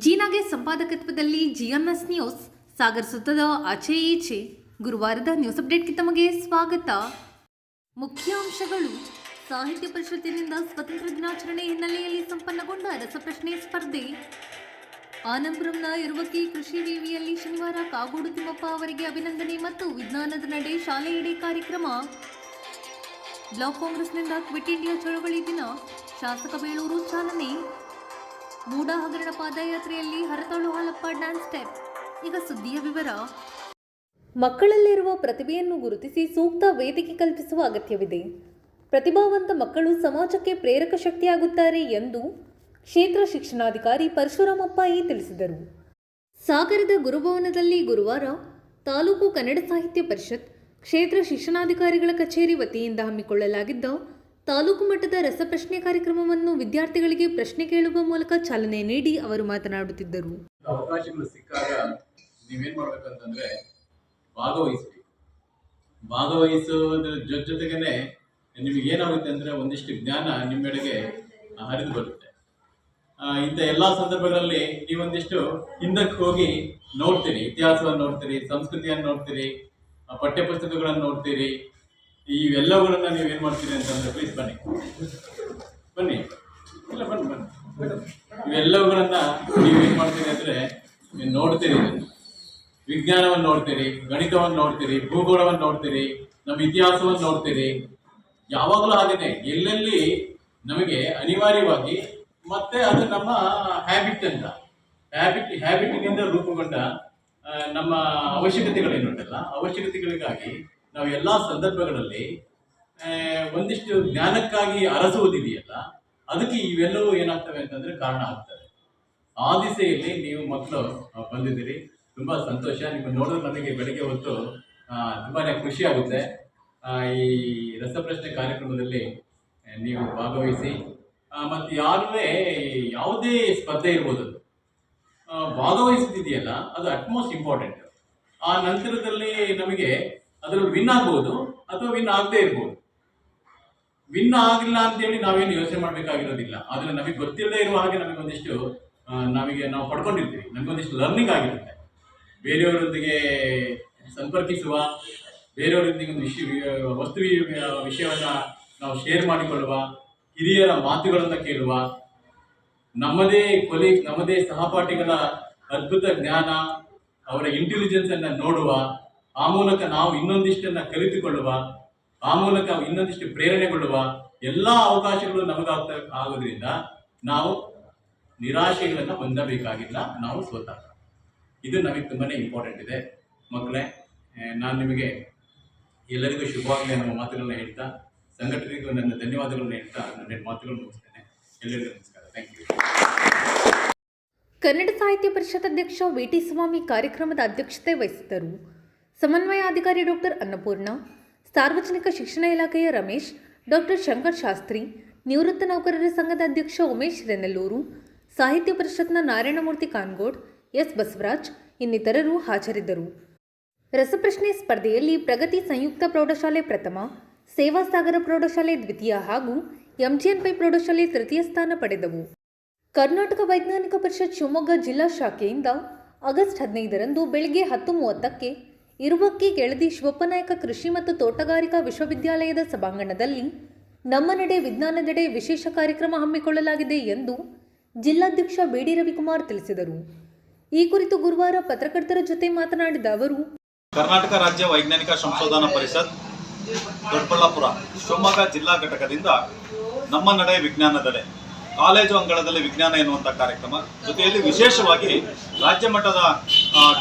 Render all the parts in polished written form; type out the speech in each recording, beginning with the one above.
ಜೀನಾಗೆ ಸಂಪಾದಕತ್ವದಲ್ಲಿ GMS news Sagar ಸುತ್ತದ ಆಚೆ ಈಚೆ ಗುರುವಾರದ news ಅಪ್ಡೇಟ್ಗೆ ತಮಗೆ ಸ್ವಾಗತ. ಮುಖ್ಯಾಂಶಗಳು. ಸಾಹಿತ್ಯ ಪರಿಷತ್ತಿನಿಂದ ಸ್ವತಂತ್ರ ದಿನಾಚರಣೆ ಹಿನ್ನೆಲೆಯಲ್ಲಿ ಸಂಪನ್ನಗೊಂಡ ರಸಪ್ರಶ್ನೆ ಸ್ಪರ್ಧೆ. ಆನಂದಪುರಂನ ಇರುವಕ್ಕಿ ಕೃಷಿ ವಿವಿಯಲ್ಲಿ ಶನಿವಾರ ಕಾಗೋಡು ತಿಮ್ಮಪ್ಪ ಅವರಿಗೆ ಅಭಿನಂದನೆ ಮತ್ತು ವಿಜ್ಞಾನದ ನಡೆ ಶಾಲೆಯೆಡೆ ಕಾರ್ಯಕ್ರಮ. ಬ್ಲಾಕ್ ಕಾಂಗ್ರೆಸ್ನಿಂದ ಕ್ವಿಟ್ ಇಂಡಿಯಾ ಚಳವಳಿ ದಿನ ಶಾಸಕ ಬೇಳೂರು ಚಾಲನೆ. ಮೂಡ ಹಗರಣ ಪಾದಯಾತ್ರೆಯಲ್ಲಿ ಹರತಾಳು ಹಾಲಪ್ಪ ಡ್ಯಾನ್ಸ್ ಸ್ಟೆಪ್. ಈಗ ಸುದ್ದಿಯ ವಿವರ. ಮಕ್ಕಳಲ್ಲಿರುವ ಪ್ರತಿಭೆಯನ್ನು ಗುರುತಿಸಿ ಸೂಕ್ತ ವೇದಿಕೆ ಕಲ್ಪಿಸುವ ಅಗತ್ಯವಿದೆ. ಪ್ರತಿಭಾವಂತ ಮಕ್ಕಳು ಸಮಾಜಕ್ಕೆ ಪ್ರೇರಕ ಶಕ್ತಿಯಾಗುತ್ತಾರೆ ಎಂದು ಕ್ಷೇತ್ರ ಶಿಕ್ಷಣಾಧಿಕಾರಿ ಪರಶುರಾಮಪ್ಪ ತಿಳಿಸಿದರು. ಸಾಗರದ ಗುರುಭವನದಲ್ಲಿ ಗುರುವಾರ ತಾಲೂಕು ಕನ್ನಡ ಸಾಹಿತ್ಯ ಪರಿಷತ್ ಕ್ಷೇತ್ರ ಶಿಕ್ಷಣಾಧಿಕಾರಿಗಳ ಕಚೇರಿ ವತಿಯಿಂದ ಹಮ್ಮಿಕೊಳ್ಳಲಾಗಿದ್ದ ತಾಲೂಕು ಮಟ್ಟದ ರಸಪ್ರಶ್ನೆ ಕಾರ್ಯಕ್ರಮವನ್ನು ವಿದ್ಯಾರ್ಥಿಗಳಿಗೆ ಪ್ರಶ್ನೆ ಕೇಳುವ ಮೂಲಕ ಚಾಲನೆ ನೀಡಿ ಅವರು ಮಾತನಾಡುತ್ತಿದ್ದರು. ಅವಕಾಶಗಳು ಸಿಕ್ಕಾಗ ನೀವೇನ್ ಮಾಡ್ಬೇಕಂತಂದ್ರೆ ಭಾಗವಹಿಸೋದ್ರ ಜೊತೆಗೇನೆ ನಿಮಗೆ ಏನಾಗುತ್ತೆ ಅಂದ್ರೆ ಒಂದಿಷ್ಟು ಜ್ಞಾನ ನಿಮ್ಮೆಡೆಗೆ ಹರಿದು ಬರುತ್ತೆ. ಇಂಥ ಎಲ್ಲಾ ಸಂದರ್ಭಗಳಲ್ಲಿ ನೀವೊಂದಿಷ್ಟು ಹಿಂದಕ್ಕೆ ಹೋಗಿ ನೋಡ್ತೀರಿ, ಇತಿಹಾಸವನ್ನು ನೋಡ್ತೀರಿ, ಸಂಸ್ಕೃತಿಯನ್ನು ನೋಡ್ತೀರಿ, ಪಠ್ಯಪುಸ್ತಕಗಳನ್ನು ನೋಡ್ತೀರಿ. ಇವೆಲ್ಲವುಗಳನ್ನ ನೀವೇನ್ ಮಾಡ್ತೀರಿ ಅಂತಂದ್ರೆ ಪ್ಲೀಸ್ ಬನ್ನಿ ಇವೆಲ್ಲವುಗಳನ್ನ ನೀವೇನ್ ಮಾಡ್ತೀರಿ ಅಂದ್ರೆ ನೀವು ನೋಡ್ತೀರಿ. ವಿಜ್ಞಾನವನ್ನು ನೋಡ್ತೀರಿ, ಗಣಿತವನ್ನು ನೋಡ್ತೀರಿ, ಭೂಗೋಳವನ್ನು ನೋಡ್ತೀರಿ, ನಮ್ಮ ಇತಿಹಾಸವನ್ನು ನೋಡ್ತೀರಿ. ಯಾವಾಗಲೂ ಹಾಗೇನೆ ಎಲ್ಲೆಲ್ಲಿ ನಮಗೆ ಅನಿವಾರ್ಯವಾಗಿ ಮತ್ತೆ ಅದು ನಮ್ಮ ಹ್ಯಾಬಿಟ್ನಿಂದ ರೂಪುಗೊಂಡ ನಮ್ಮ ಅವಶ್ಯಕತೆಗಳೇನುಂಟಲ್ಲ, ಅವಶ್ಯಕತೆಗಳಿಗಾಗಿ ನಾವು ಎಲ್ಲ ಸಂದರ್ಭಗಳಲ್ಲಿ ಒಂದಿಷ್ಟು ಜ್ಞಾನಕ್ಕಾಗಿ ಅರಸುವುದಿದೆಯಲ್ಲ, ಅದಕ್ಕೆ ಇವೆಲ್ಲವೂ ಏನಾಗ್ತವೆ ಅಂತಂದ್ರೆ ಕಾರಣ ಆಗ್ತವೆ. ಆ ದಿಸೆಯಲ್ಲಿ ನೀವು ಮಕ್ಕಳು ಬಂದಿದ್ದೀರಿ, ತುಂಬಾ ಸಂತೋಷ. ನೀವು ನೋಡಿದ್ರೆ ನಮಗೆ ಬೆಳಗ್ಗೆ ಹೊತ್ತು ತುಂಬಾನೇ ಖುಷಿ ಆಗುತ್ತೆ. ಈ ರಸಪ್ರಶ್ನೆ ಕಾರ್ಯಕ್ರಮದಲ್ಲಿ ನೀವು ಭಾಗವಹಿಸಿ ಮತ್ತು ಯಾವುದೇ ಸ್ಪರ್ಧೆ ಇರ್ಬೋದು, ಭಾಗವಹಿಸುತ್ತಿದೆಯಲ್ಲ ಅದು ಅಟ್ಮೋಸ್ಟ್ ಇಂಪಾರ್ಟೆಂಟ್. ಆ ನಂತರದಲ್ಲಿ ನಮಗೆ ಅದರಲ್ಲಿ ವಿನ್ ಆಗ್ಬೋದು ಅಥವಾ ವಿನ್ ಆಗದೆ ಇರ್ಬೋದು. ವಿನ್ ಆಗಿಲ್ಲ ಅಂತೇಳಿ ನಾವೇನು ಯೋಚನೆ ಮಾಡಬೇಕಾಗಿರೋದಿಲ್ಲ. ಆದರೆ ನಮಗೆ ಗೊತ್ತಿಲ್ಲದೆ ಇರುವ ಹಾಗೆ ನಾವು ಪಡ್ಕೊಂಡಿರ್ತೀವಿ. ನಮಗೊಂದಿಷ್ಟು ಲರ್ನಿಂಗ್ ಆಗಿರುತ್ತೆ. ಬೇರೆಯವರೊಂದಿಗೆ ಸಂಪರ್ಕಿಸುವ, ಬೇರೆಯವರೊಂದಿಗೆ ಒಂದು ವಿಷಯವನ್ನು ನಾವು ಶೇರ್ ಮಾಡಿಕೊಳ್ಳುವ, ಹಿರಿಯರ ಮಾತುಗಳನ್ನು ಕೇಳುವ, ನಮ್ಮದೇ ಸಹಪಾಠಿಗಳ ಅದ್ಭುತ ಜ್ಞಾನ, ಅವರ ಇಂಟೆಲಿಜೆನ್ಸ್ ಅನ್ನು ನೋಡುವ, ಆ ಮೂಲಕ ನಾವು ಇನ್ನೊಂದಿಷ್ಟನ್ನು ಕಲಿತುಕೊಳ್ಳುವ, ಆ ಮೂಲಕ ಇನ್ನೊಂದಿಷ್ಟು ಪ್ರೇರಣೆಗೊಳ್ಳುವ ಎಲ್ಲ ಅವಕಾಶಗಳು ಆಗೋದ್ರಿಂದ ನಾವು ನಿರಾಶೆಗಳನ್ನು ಹೊಂದಬೇಕಾಗಿಲ್ಲ. ನಾವು ಸೋತಾಗ ಇದು ನಮಗೆ ತುಂಬಾನೇ ಇಂಪಾರ್ಟೆಂಟ್ ಇದೆ. ಮಕ್ಕಳೇ, ನಾನು ನಿಮಗೆ ಎಲ್ಲರಿಗೂ ಶುಭವಾಗಲಿ ಅನ್ನೋ ಮಾತುಗಳನ್ನ ಹೇಳ್ತಾ, ಸಂಘಟನೆಗೂ ನನ್ನ ಧನ್ಯವಾದಗಳನ್ನ ಹೇಳ್ತಾ ನನ್ನ ಮಾತುಗಳನ್ನು ಮುಗಿಸ್ತೇನೆ. ಎಲ್ಲರಿಗೂ ನಮಸ್ಕಾರ. Thank you. ಕನ್ನಡ ಸಾಹಿತ್ಯ ಪರಿಷತ್ ಅಧ್ಯಕ್ಷ ವಿ.ಟಿ. ಸ್ವಾಮಿ ಕಾರ್ಯಕ್ರಮದ ಅಧ್ಯಕ್ಷತೆ ವಹಿಸಿದ್ದರು. ಸಮನ್ವಯಾಧಿಕಾರಿ ಡಾಕ್ಟರ್ ಅನ್ನಪೂರ್ಣ, ಸಾರ್ವಜನಿಕ ಶಿಕ್ಷಣ ಇಲಾಖೆಯ ರಮೇಶ್, ಡಾಕ್ಟರ್ ಶಂಕರ್ ಶಾಸ್ತ್ರಿ, ನಿವೃತ್ತ ನೌಕರರ ಸಂಘದ ಅಧ್ಯಕ್ಷ ಉಮೇಶ್ ರೆನೆಲ್ಲೂರು, ಸಾಹಿತ್ಯ ಪರಿಷತ್ನ ನಾರಾಯಣಮೂರ್ತಿ ಕಾನ್ಗೋಡ್, ಎಸ್ ಬಸವರಾಜ್ ಇನ್ನಿತರರು ಹಾಜರಿದ್ದರು. ರಸಪ್ರಶ್ನೆ ಸ್ಪರ್ಧೆಯಲ್ಲಿ ಪ್ರಗತಿ ಸಂಯುಕ್ತ ಪ್ರೌಢಶಾಲೆ ಪ್ರಥಮ, ಸೇವಾ ಸಾಗರ ಪ್ರೌಢಶಾಲೆ ದ್ವಿತೀಯ ಹಾಗೂ ಎಂಜಿಎನ್ ಪೈ ಪ್ರೌಢಶಾಲೆ ತೃತೀಯ ಸ್ಥಾನ ಪಡೆದವು. ಕರ್ನಾಟಕ ವೈಜ್ಞಾನಿಕ ಪರಿಷತ್ ಶಿವಮೊಗ್ಗ ಜಿಲ್ಲಾ ಶಾಖೆಯಿಂದ ಆಗಸ್ಟ್ 15ರಂದು ಬೆಳಗ್ಗೆ 10:30ಕ್ಕೆ ಇರುವಕ್ಕಿ ಕೆಳದಿ ಶಿವಪ್ಪನಾಯಕ ಕೃಷಿ ಮತ್ತು ತೋಟಗಾರಿಕಾ ವಿಶ್ವವಿದ್ಯಾಲಯದ ಸಭಾಂಗಣದಲ್ಲಿ ನಮ್ಮ ನಡೆ ವಿಜ್ಞಾನದೆಡೆ ವಿಶೇಷ ಕಾರ್ಯಕ್ರಮ ಹಮ್ಮಿಕೊಳ್ಳಲಾಗಿದೆ ಎಂದು ಜಿಲ್ಲಾಧ್ಯಕ್ಷ ಬಿಡಿ ರವಿಕುಮಾರ್ ತಿಳಿಸಿದರು. ಈ ಕುರಿತು ಗುರುವಾರ ಪತ್ರಕರ್ತರ ಜೊತೆ ಮಾತನಾಡಿದ ಅವರು, ಕರ್ನಾಟಕ ರಾಜ್ಯ ವೈಜ್ಞಾನಿಕ ಸಂಶೋಧನಾ ಪರಿಷತ್ ದೊಡ್ಡಬಳ್ಳಾಪುರ ಶಿವಮೊಗ್ಗ ಜಿಲ್ಲಾ ಘಟಕದಿಂದ ನಮ್ಮ ನಡೆ ವಿಜ್ಞಾನದೆಡೆ ಕಾಲೇಜು ಅಂಗಳದಲ್ಲಿ ವಿಜ್ಞಾನ ಎನ್ನುವಂಥ ಕಾರ್ಯಕ್ರಮ, ಜೊತೆಯಲ್ಲಿ ವಿಶೇಷವಾಗಿ ರಾಜ್ಯ ಮಟ್ಟದ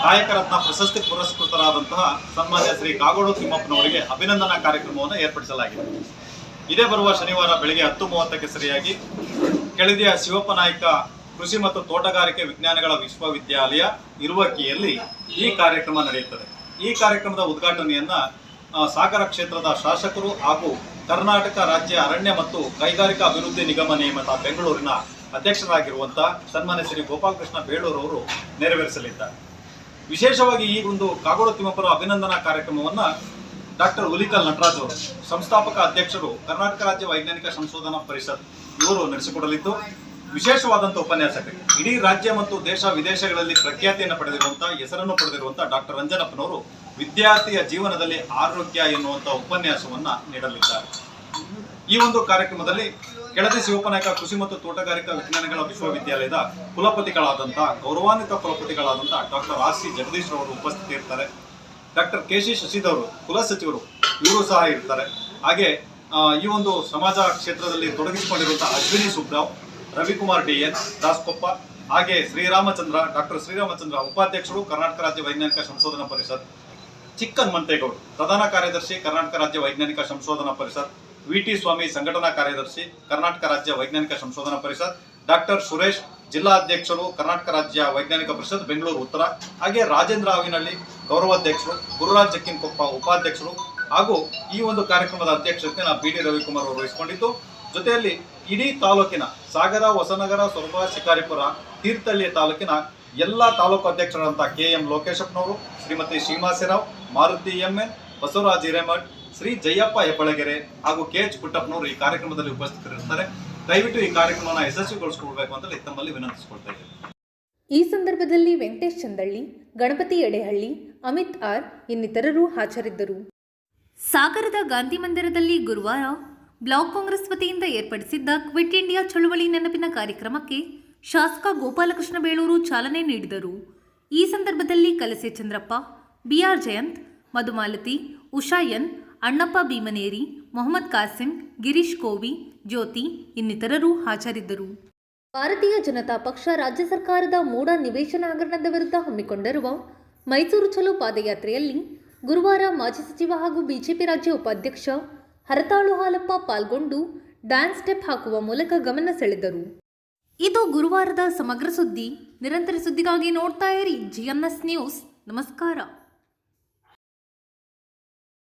ಕಾಯಕ ರತ್ನ ಪ್ರಶಸ್ತಿ ಪುರಸ್ಕೃತರಾದಂತಹ ಸನ್ಮಾನ್ಯ ಶ್ರೀ ಕಾಗೋಡು ತಿಮ್ಮಪ್ಪನವರಿಗೆ ಅಭಿನಂದನಾ ಕಾರ್ಯಕ್ರಮವನ್ನು ಏರ್ಪಡಿಸಲಾಗಿದೆ. ಇದೇ ಬರುವ ಶನಿವಾರ ಬೆಳಗ್ಗೆ 10:30ಕ್ಕೆ ಸರಿಯಾಗಿ ಕೆಳದಿಯ ಶಿವಪ್ಪನಾಯಕ ಕೃಷಿ ಮತ್ತು ತೋಟಗಾರಿಕೆ ವಿಜ್ಞಾನಗಳ ವಿಶ್ವವಿದ್ಯಾಲಯ ಇರುವಕ್ಕಿಯಲ್ಲಿ ಈ ಕಾರ್ಯಕ್ರಮ ನಡೆಯುತ್ತದೆ. ಈ ಕಾರ್ಯಕ್ರಮದ ಉದ್ಘಾಟನೆಯನ್ನ ಸಾಗರ ಕ್ಷೇತ್ರದ ಶಾಸಕರು ಹಾಗೂ ಕರ್ನಾಟಕ ರಾಜ್ಯ ಅರಣ್ಯ ಮತ್ತು ಕೈಗಾರಿಕಾ ಅಭಿವೃದ್ಧಿ ನಿಗಮ ನೇಮಕ ಬೆಂಗಳೂರಿನ ಅಧ್ಯಕ್ಷರಾಗಿರುವಂತಹ ಸನ್ಮಾನ್ಯ ಶ್ರೀ ಗೋಪಾಲಕೃಷ್ಣ ಬೇಳೂರು ಅವರು ನೆರವೇರಿಸಲಿದ್ದಾರೆ. ವಿಶೇಷವಾಗಿ ಈ ಒಂದು ಕಾಗೋಡು ತಿಮ್ಮಪ್ಪರ ಅಭಿನಂದನಾ ಕಾರ್ಯಕ್ರಮವನ್ನು ಡಾಕ್ಟರ್ ಹುಲಿಕಲ್ ನಟರಾಜ್ ಅವರು, ಸಂಸ್ಥಾಪಕ ಅಧ್ಯಕ್ಷರು, ಕರ್ನಾಟಕ ರಾಜ್ಯ ವೈಜ್ಞಾನಿಕ ಸಂಶೋಧನಾ ಪರಿಷತ್ ಇವರು ನಡೆಸಿಕೊಡಲಿದ್ದು, ವಿಶೇಷವಾದಂಥ ಉಪನ್ಯಾಸಕ, ಇಡೀ ರಾಜ್ಯ ಮತ್ತು ದೇಶ ವಿದೇಶಗಳಲ್ಲಿ ಪ್ರಖ್ಯಾತಿಯನ್ನು ಪಡೆದಿರುವಂತಹ, ಹೆಸರನ್ನು ಪಡೆದಿರುವಂತಹ ಡಾಕ್ಟರ್ ರಂಜನಪ್ಪನವರು ವಿದ್ಯಾರ್ಥಿಯ ಜೀವನದಲ್ಲಿ ಆರೋಗ್ಯ ಎನ್ನುವಂಥ ಉಪನ್ಯಾಸವನ್ನ ನೀಡಲಿದ್ದಾರೆ. ಈ ಒಂದು ಕಾರ್ಯಕ್ರಮದಲ್ಲಿ ಕೆಳದಿ ಶಿವಪ್ಪನಾಯಕ ಕೃಷಿ ಮತ್ತು ತೋಟಗಾರಿಕಾ ವಿಜ್ಞಾನಗಳ ವಿಶ್ವವಿದ್ಯಾಲಯದ ಕುಲಪತಿಗಳಾದಂತಹ, ಗೌರವಾನ್ವಿತ ಕುಲಪತಿಗಳಾದಂತಹ ಡಾಕ್ಟರ್ ಆರ್.ಸಿ. ಜಗದೀಶ್ ಅವರು ಉಪಸ್ಥಿತಿ ಇರ್ತಾರೆ. Doctor KC. ಶಶಿಧರ್ ಕುಲಸಚಿವರು ಇವರು ಸಹ ಇರ್ತಾರೆ. ಹಾಗೆ ಈ ಒಂದು ಸಮಾಜ ಕ್ಷೇತ್ರದಲ್ಲಿ ತೊಡಗಿಸಿಕೊಂಡಿರುವಂತಹ ಅಶ್ವಿನಿ ಸುಬ್ರಾವ್, ರವಿಕುಮಾರ್ ಡಿ.ಎನ್. ದಾಸ್ಕೊಪ್ಪ, ಹಾಗೆ ಡಾಕ್ಟರ್ ಶ್ರೀರಾಮಚಂದ್ರ ಉಪಾಧ್ಯಕ್ಷರು, ಕರ್ನಾಟಕ ರಾಜ್ಯ ವೈಜ್ಞಾನಿಕ ಸಂಶೋಧನಾ ಪರಿಷತ್, ಚಿಕ್ಕನ್ ಮಂತೇಗೌಡ ಪ್ರಧಾನ ಕಾರ್ಯದರ್ಶಿ, ಕರ್ನಾಟಕ ರಾಜ್ಯ ವೈಜ್ಞಾನಿಕ ಸಂಶೋಧನಾ ಪರಿಷತ್, ವಿ.ಟಿ. ಸ್ವಾಮಿ ಸಂಘಟನಾ ಕಾರ್ಯದರ್ಶಿ, ಕರ್ನಾಟಕ ರಾಜ್ಯ ವೈಜ್ಞಾನಿಕ ಸಂಶೋಧನಾ ಪರಿಷತ್, ಡಾಕ್ಟರ್ ಸುರೇಶ್ ಜಿಲ್ಲಾ ಅಧ್ಯಕ್ಷರು, ಕರ್ನಾಟಕ ರಾಜ್ಯ ವೈಜ್ಞಾನಿಕ ಪರಿಷತ್ ಬೆಂಗಳೂರು ಉತ್ತರ, ಹಾಗೆ ರಾಜೇಂದ್ರ ಆವಿನಹಳ್ಳಿ ಗೌರವಾಧ್ಯಕ್ಷರು, ಗುರುರಾಜ್ ಜಕ್ಕಿನಕೊಪ್ಪ ಉಪಾಧ್ಯಕ್ಷರು, ಹಾಗೂ ಈ ಒಂದು ಕಾರ್ಯಕ್ರಮದ ಅಧ್ಯಕ್ಷತೆಯನ್ನು ಬಿ.ಡಿ. ರವಿಕುಮಾರ್ ಅವರು ವಹಿಸಿಕೊಂಡಿದ್ದು, ಜೊತೆಯಲ್ಲಿ ಇಡೀ ತಾಲೂಕಿನ ಸಾಗರ, ಹೊಸನಗರ, ಸೊರಬ, ಶಿಕಾರಿಪುರ, ತೀರ್ಥಹಳ್ಳಿ ತಾಲೂಕಿನ ಎಲ್ಲ ತಾಲೂಕು ಅಧ್ಯಕ್ಷರಾದಂತಹ ಕೆ.ಎಂ. ಲೋಕೇಶಪ್ಪನವರು, ಶ್ರೀಮತಿ ಶ್ರೀಮಾಸಿರಾವ್, ಮಾರುತಿ ಎಂ.ಎನ್., ಬಸವರಾಜ್ ಹಿರೇಮಠ್, ಶ್ರೀ ಜಯಪ್ಪ ಹೆಬ್ಬಳಗೆರೆ ಹಾಗೂ ಕೆ.ಎಚ್. ಪುಟ್ಟಪ್ಪನವರು ಈ ಕಾರ್ಯಕ್ರಮದಲ್ಲಿ ಉಪಸ್ಥಿತರಿರ್ತಾರೆ. ದಯವಿಟ್ಟು ಈ ಕಾರ್ಯಕ್ರಮವನ್ನು ಯಶಸ್ವಿಗೊಳಿಸಿಕೊಳ್ಬೇಕು ಅಂತ ತಮ್ಮಲ್ಲಿ ವಿನಂತಿಸಿಕೊಳ್ತಾ ಇದ್ದೇವೆ. ಈ ಸಂದರ್ಭದಲ್ಲಿ ವೆಂಕಟೇಶ್ ಚಂದಳ್ಳಿ, ಗಣಪತಿ ಎಡೆಹಳ್ಳಿ, ಅಮಿತ್ ಆರ್ ಇನ್ನಿತರರು ಹಾಜರಿದ್ದರು. ಸಾಗರದ ಗಾಂಧಿ ಮಂದಿರದಲ್ಲಿ ಗುರುವಾರ ಬ್ಲಾಕ್ ಕಾಂಗ್ರೆಸ್ ವತಿಯಿಂದ ಏರ್ಪಡಿಸಿದ್ದ ಕ್ವಿಟ್ ಇಂಡಿಯಾ ಚಳುವಳಿ ನೆನಪಿನ ಕಾರ್ಯಕ್ರಮಕ್ಕೆ ಶಾಸಕ ಗೋಪಾಲಕೃಷ್ಣ ಬೇಳೂರು ಚಾಲನೆ ನೀಡಿದರು. ಈ ಸಂದರ್ಭದಲ್ಲಿ ಕಲಸೆ ಚಂದ್ರಪ್ಪ, ಬಿಆರ್ ಜಯಂತ್, ಮಧುಮಾಲತಿ, ಉಷಾ ಎನ್, ಅಣ್ಣಪ್ಪ ಭೀಮನೇರಿ, ಮೊಹಮ್ಮದ್ ಕಾಸಿಂ, ಗಿರೀಶ್ ಕೋವಿ, ಜ್ಯೋತಿ ಇನ್ನಿತರರು ಹಾಜರಿದ್ದರು. ಭಾರತೀಯ ಜನತಾ ಪಕ್ಷ ರಾಜ್ಯ ಸರ್ಕಾರದ ಮೂಢ ನಿವೇಶನ ಹಗರಣದ ವಿರುದ್ಧ ಹಮ್ಮಿಕೊಂಡಿರುವ ಮೈಸೂರು ಚಲೋ ಪಾದಯಾತ್ರೆಯಲ್ಲಿ ಗುರುವಾರ ಮಾಜಿ ಸಚಿವ ಹಾಗೂ ಬಿಜೆಪಿ ರಾಜ್ಯ ಉಪಾಧ್ಯಕ್ಷ ಹರತಾಳು ಹಾಲಪ್ಪ ಪಾಲ್ಗೊಂಡು ಡ್ಯಾನ್ಸ್ ಸ್ಟೆಪ್ ಹಾಕುವ ಮೂಲಕ ಗಮನ ಸೆಳೆದರು. ಇದು ಗುರುವಾರದ ಸಮಗ್ರ ಸುದ್ದಿ. ನಿರಂತರ ಸುದ್ದಿಗಾಗಿ ನೋಡ್ತಾ ಇರಿ GNS ನ್ಯೂಸ್. ನಮಸ್ಕಾರ.